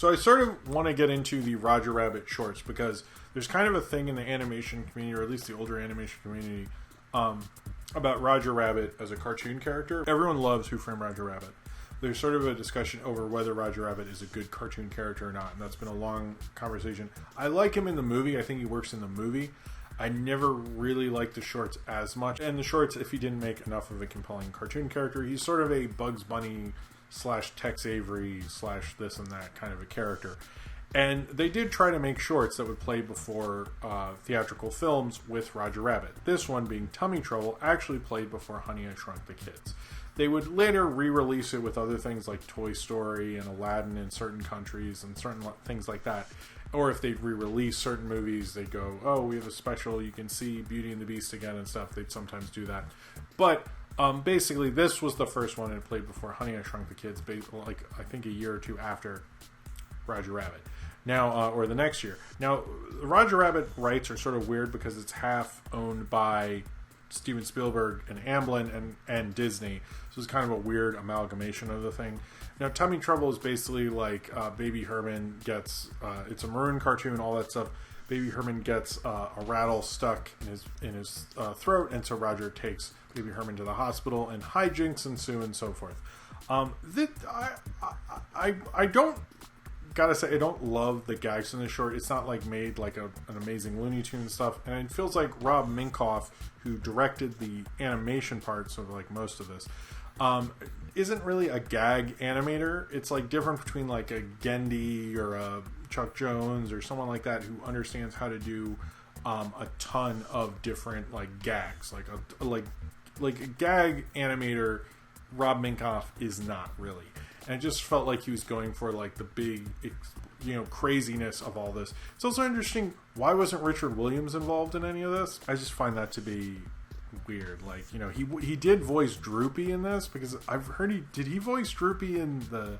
So I sort of want to get into the Roger Rabbit shorts because there's kind of a thing in the animation community, or at least the older animation community, about Roger Rabbit as a cartoon character. Everyone loves Who Framed Roger Rabbit. There's sort of a discussion over whether Roger Rabbit is a good cartoon character or not, and that's been a long conversation. I like him in the movie. I think he works in the movie. I never really liked the shorts as much. And the shorts, if he didn't make enough of a compelling cartoon character, he's sort of a Bugs Bunny / Tex Avery / this and that kind of a character. And they did try to make shorts that would play before theatrical films with Roger Rabbit. This one, being Tummy Trouble, actually played before Honey, I Shrunk the Kids. They would later re-release it with other things like Toy Story and Aladdin in certain countries and certain things like that. Or if they re-release certain movies, they'd go, oh, we have a special, you can see Beauty and the Beast again and stuff. They'd sometimes do that. But basically, this was the first one it played before Honey, I Shrunk the Kids, like I think a year or two after Roger Rabbit. Now, or the next year. Now, the Roger Rabbit rights are sort of weird because it's half owned by Steven Spielberg and Amblin and Disney. So it's kind of a weird amalgamation of the thing. Now, Tummy Trouble is basically like Baby Herman gets, it's a Maroon cartoon, all that stuff. Baby Herman gets a rattle stuck in his throat, and so Roger takes Baby Herman to the hospital, and hijinks ensue and so forth. I don't, gotta say, I don't love the gags in this short. It's not like made like an amazing Looney Tunes stuff, and it feels like Rob Minkoff, who directed the animation parts of like most of this, isn't really a gag animator. It's like different between like a Gendy or a Chuck Jones or someone like that who understands how to do a ton of different like gags. Like a gag animator, Rob Minkoff is not really. And it just felt like he was going for like the big, craziness of all this. It's also interesting, why wasn't Richard Williams involved in any of this? I just find that to be weird. Like, he did voice Droopy in this, because I've heard did he voice Droopy in the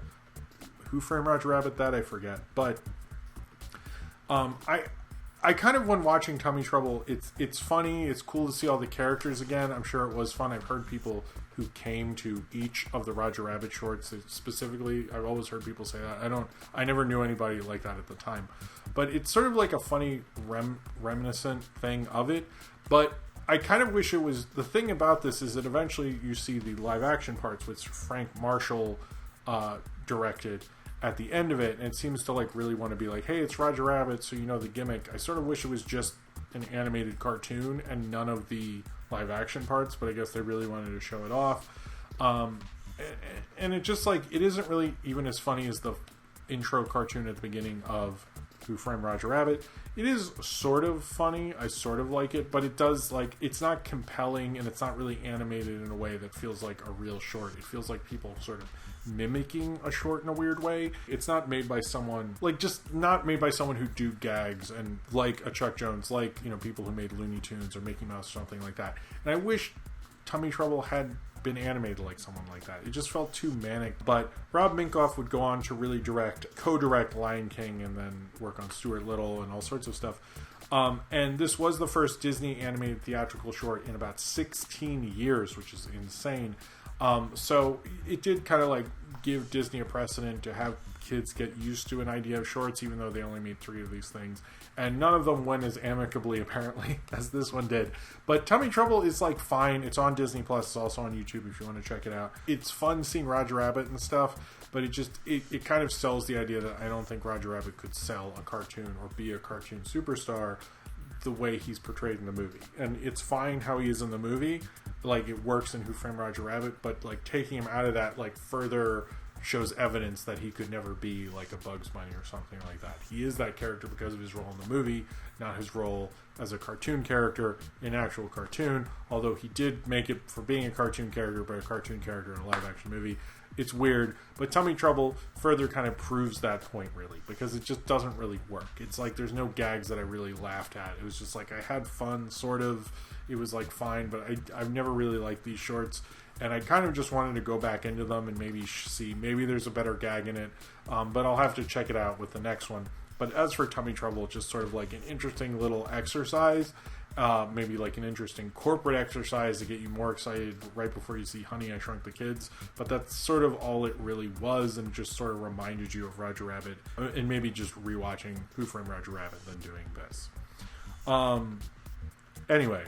Who Framed Roger Rabbit? That I forget. But I kind of, when watching Tummy Trouble, it's funny, it's cool to see all the characters again. I'm sure it was fun. I've heard people who came to each of the Roger Rabbit shorts specifically. I've always heard people say that. I never knew anybody like that at the time. But it's sort of like a funny reminiscent thing of it. But I kind of wish it was, the thing about this is that eventually you see the live action parts, which Frank Marshall directed at the end of it, and it seems to like really want to be like, hey, it's Roger Rabbit, so you know the gimmick. I sort of wish it was just an animated cartoon and none of the live action parts, but I guess they really wanted to show it off. And it just like, it isn't really even as funny as the intro cartoon at the beginning of Who Framed Roger Rabbit. It is sort of funny, I sort of like it, but it does, like, it's not compelling, and it's not really animated in a way that feels like a real short. It feels like people sort of mimicking a short in a weird way. It's not made by someone, like, just not made by someone who do gags, and like a Chuck Jones, like, people who made Looney Tunes or Mickey Mouse or something like that. And I wish Tummy Trouble had been animated like someone like that. It just felt too manic. But Rob Minkoff would go on to really co-direct Lion King, and then work on Stuart Little and all sorts of stuff. And this was the first Disney animated theatrical short in about 16 years, which is insane. So it did kind of like give Disney a precedent to have kids get used to an idea of shorts, even though they only made 3 of these things. And none of them went as amicably, apparently, as this one did. But Tummy Trouble is like fine. It's on Disney Plus. It's also on YouTube if you want to check it out. It's fun seeing Roger Rabbit and stuff, but it kind of sells the idea that I don't think Roger Rabbit could sell a cartoon or be a cartoon superstar the way he's portrayed in the movie. And it's fine how he is in the movie. Like, it works in Who Framed Roger Rabbit, but like taking him out of that, like, further shows evidence that he could never be like a Bugs Bunny or something like that. He is that character because of his role in the movie, not his role as a cartoon character in actual cartoon, although he did make it for being a cartoon character, but a cartoon character in a live action movie. It's weird, but Tummy Trouble further kind of proves that point, really, because it just doesn't really work. It's like there's no gags that I really laughed at. It was just like I had fun, sort of. It was like fine, but I've never really liked these shorts, and I kind of just wanted to go back into them and maybe see, maybe there's a better gag in it, but I'll have to check it out with the next one. But as for Tummy Trouble, it's just sort of like an interesting little exercise, maybe like an interesting corporate exercise to get you more excited right before you see Honey, I Shrunk the Kids. But that's sort of all it really was, and just sort of reminded you of Roger Rabbit, and maybe just rewatching Who Framed Roger Rabbit than doing this. Anyway,